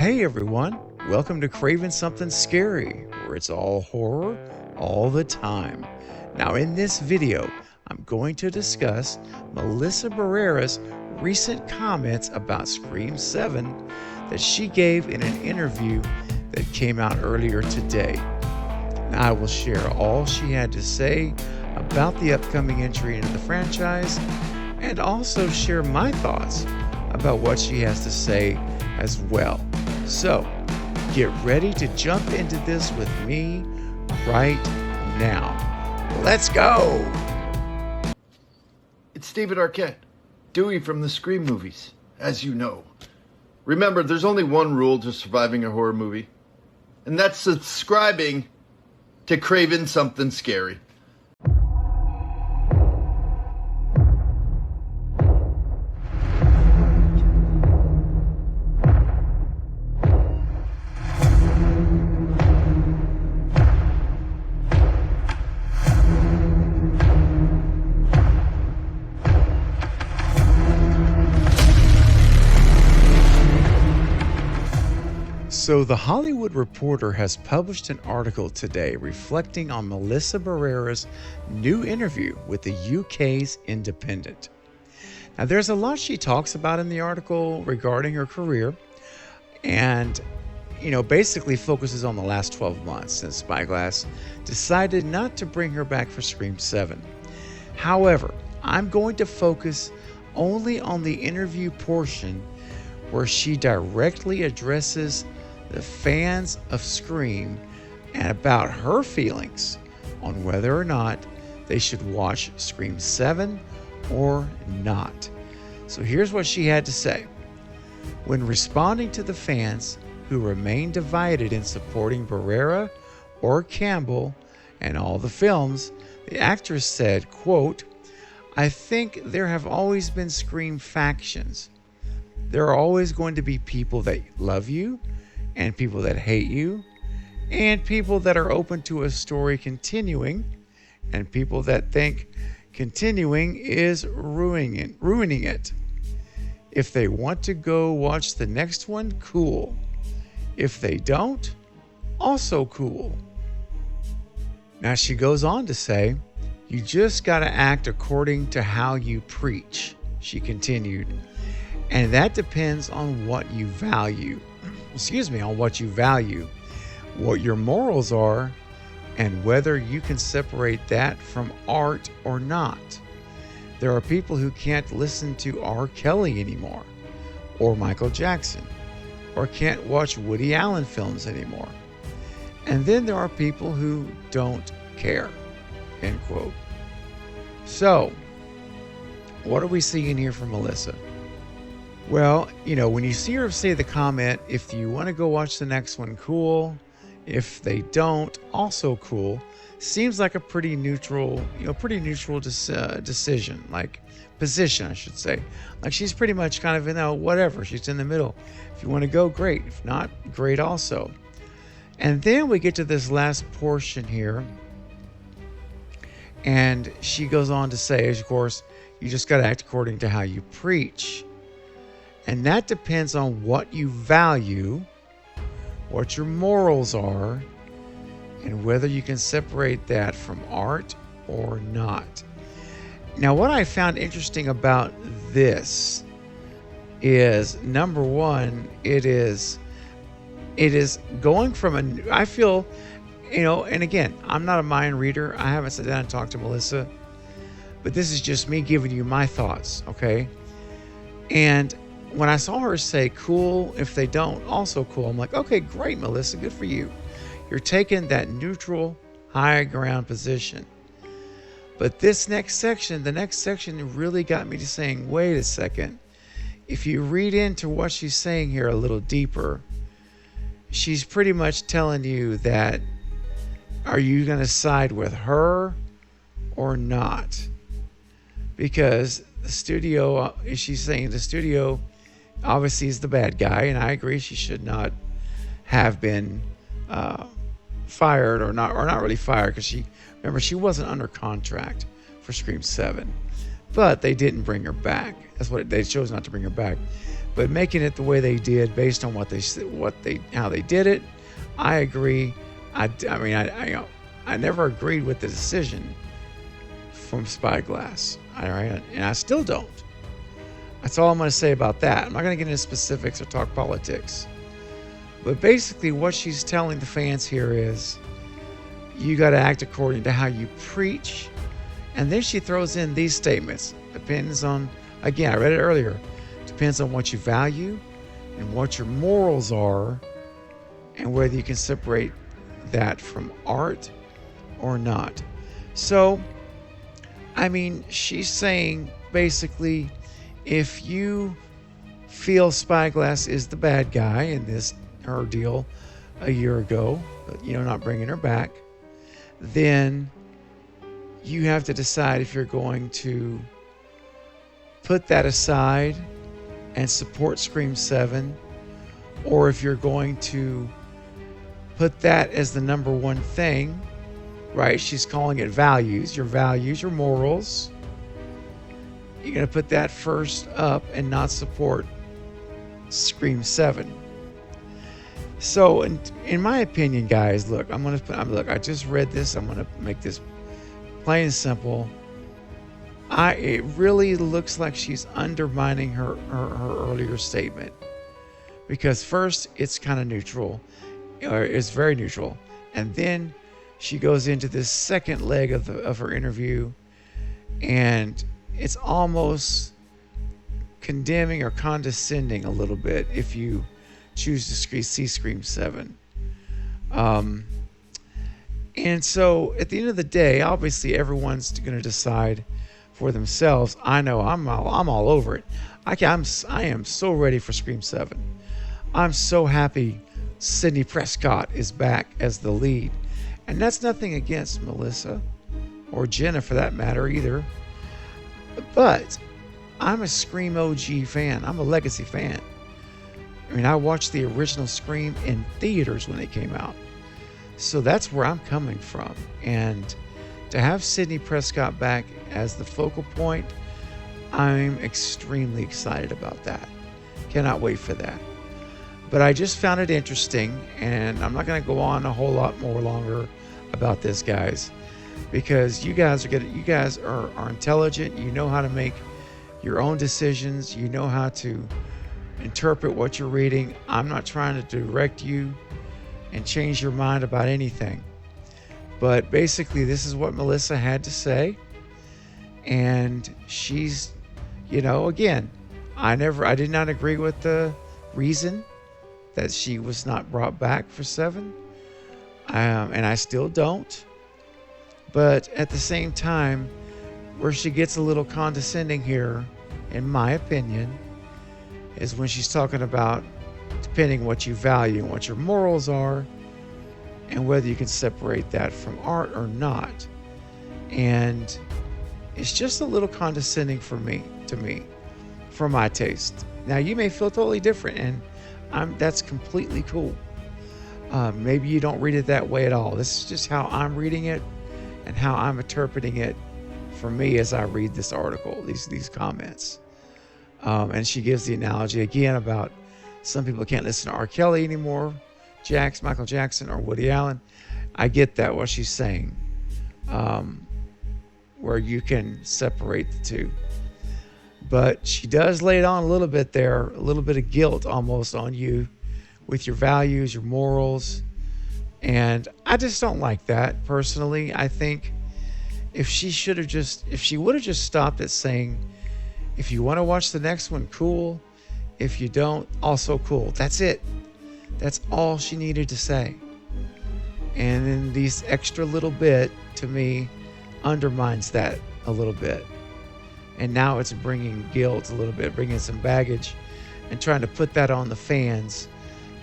Hey everyone, welcome to Craving Something Scary, where it's all horror all the time. Now in this video, I'm going to discuss Melissa Barrera's recent comments about Scream 7 that she gave in an interview that came out earlier today. Now, I will share all she had to say about the upcoming entry into the franchise and also share my thoughts about what she has to say as well. So, get ready to jump into this with me right now. Let's go! It's David Arquette, Dewey from the Scream movies, as you know. Remember, there's only one rule to surviving a horror movie, and that's subscribing to Craving Something Scary. So The Hollywood Reporter has published an article today reflecting on Melissa Barrera's new interview with the UK's Independent. Now there's a lot she talks about in the article regarding her career and, basically focuses on the last 12 months since Spyglass decided not to bring her back for Scream 7. However, I'm going to focus only on the interview portion where she directly addresses the fans of Scream and about her feelings on whether or not they should watch Scream 7 or not. So here's what she had to say. When responding to the fans who remain divided in supporting Barrera or Campbell and all the films, the actress said, quote, "I think there have always been Scream factions. There are always going to be people that love you and people that hate you, and people that are open to a story continuing, and people that think continuing is ruining it. If they want to go watch the next one, cool. If they don't, also cool." Now she goes on to say, "You just got to act according to how you preach," she continued. "And that depends on what you value. What your morals are, and whether you can separate that from art or not. There are people who can't listen to R. Kelly anymore, or Michael Jackson, or can't watch Woody Allen films anymore. And then there are people who don't care." End quote. So, what are we seeing here from Melissa? Well, when you see her say the comment, if you want to go watch the next one, cool. If they don't, also cool. Seems like a pretty neutral decision, like position, I should say. Like she's pretty much kind of whatever. She's in the middle. If you want to go, great. If not, great also. And then we get to this last portion here. And she goes on to say, of course, you just got to act according to how you preach. And that depends on what you value, what your morals are, and whether you can separate that from art or not. Now, what I found interesting about this is, number one, it is going from I feel, and again, I'm not a mind reader. I haven't sat down and talked to Melissa, but this is just me giving you my thoughts, okay? And when I saw her say, cool, if they don't, also cool, I'm like, okay, great, Melissa, good for you. You're taking that neutral, high ground position. But the next section really got me to saying, wait a second. If you read into what she's saying here a little deeper, she's pretty much telling you that, are you going to side with her or not? Because she's saying the studio obviously is the bad guy, and I agree she should not have been fired or not really fired, because she wasn't under contract for Scream 7, but they didn't bring her back. They chose not to bring her back. But making it the way they did, based on how they did it, I agree. I never agreed with the decision from Spyglass. All right, and I still don't. That's all I'm going to say about that. I'm not going to get into specifics or talk politics. But basically, what she's telling the fans here is, you got to act according to how you preach. And then she throws in these statements. Depends on, again, I read it earlier. Depends on what you value and what your morals are, and whether you can separate that from art or not. So, I mean, she's saying basically, if you feel Spyglass is the bad guy in her deal a year ago, not bringing her back, then you have to decide if you're going to put that aside and support Scream 7, or if you're going to put that as the number one thing, right? She's calling it values, your morals. You're going to put that first up and not support Scream 7. So, in my opinion, guys, look, I just read this. I'm going to make this plain and simple. It really looks like she's undermining her earlier statement, because first it's kind of neutral, or it's very neutral, and then she goes into this second leg of her interview, and it's almost condemning or condescending a little bit if you choose to see Scream 7. And so at the end of the day, obviously everyone's going to decide for themselves. I know I'm all over it. I am so ready for Scream 7. I'm so happy Sidney Prescott is back as the lead. And that's nothing against Melissa or Jenna for that matter either. But I'm a Scream OG fan. I'm a legacy fan. I mean, I watched the original Scream in theaters when it came out. So that's where I'm coming from. And to have Sidney Prescott back as the focal point, I'm extremely excited about that. Cannot wait for that. But I just found it interesting, and I'm not going to go on a whole lot more longer about this, guys, because you guys are intelligent. You know how to make your own decisions. You know how to interpret what you're reading. I'm not trying to direct you and change your mind about anything. But basically, this is what Melissa had to say. And she's, again, I did not agree with the reason that she was not brought back for 7. And I still don't. But at the same time, where she gets a little condescending here, in my opinion, is when she's talking about depending what you value and what your morals are, and whether you can separate that from art or not. And it's just a little condescending to me, for my taste. Now, you may feel totally different, and that's completely cool. Maybe you don't read it that way at all. This is just how I'm reading it and how I'm interpreting it for me as I read this article, these comments. And she gives the analogy again about some people can't listen to R. Kelly anymore, Michael Jackson, or Woody Allen. I get that, what she's saying, where you can separate the two. But she does lay it on a little bit there, a little bit of guilt almost on you with your values, your morals. And I just don't like that personally. I think if she would have just stopped at saying, if you want to watch the next one, cool. If you don't, also cool. That's it. That's all she needed to say. And then these extra little bit, to me, undermines that a little bit. And now it's bringing guilt a little bit, bringing some baggage, and trying to put that on the fans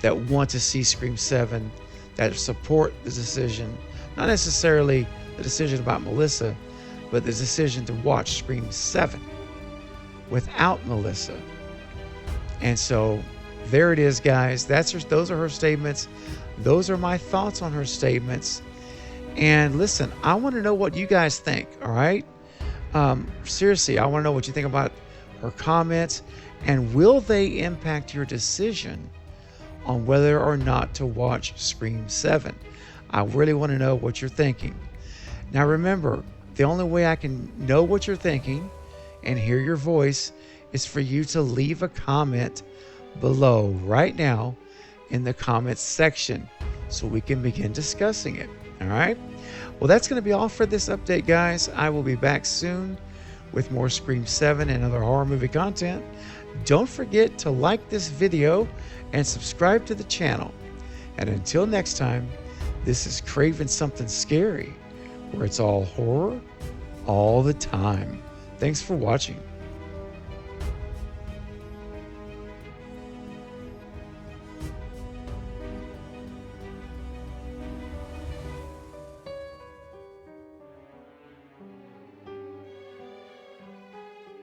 that want to see Scream 7, that support the decision. Not necessarily the decision about Melissa, but the decision to watch Scream 7 without Melissa. And so there it is, guys. Those are her statements. Those are my thoughts on her statements. And listen, I want to know what you guys think, all right? Seriously, I want to know what you think about her comments. And will they impact your decision on whether or not to watch Scream 7? I really want to know what you're thinking. Now remember, the only way I can know what you're thinking and hear your voice is for you to leave a comment below right now in the comments section so we can begin discussing it. All right? Well, that's going to be all for this update, guys. I will be back soon with more Scream 7 and other horror movie content. Don't forget to like this video and subscribe to the channel. And until next time, this is Craving Something Scary, where it's all horror all the time. Thanks for watching.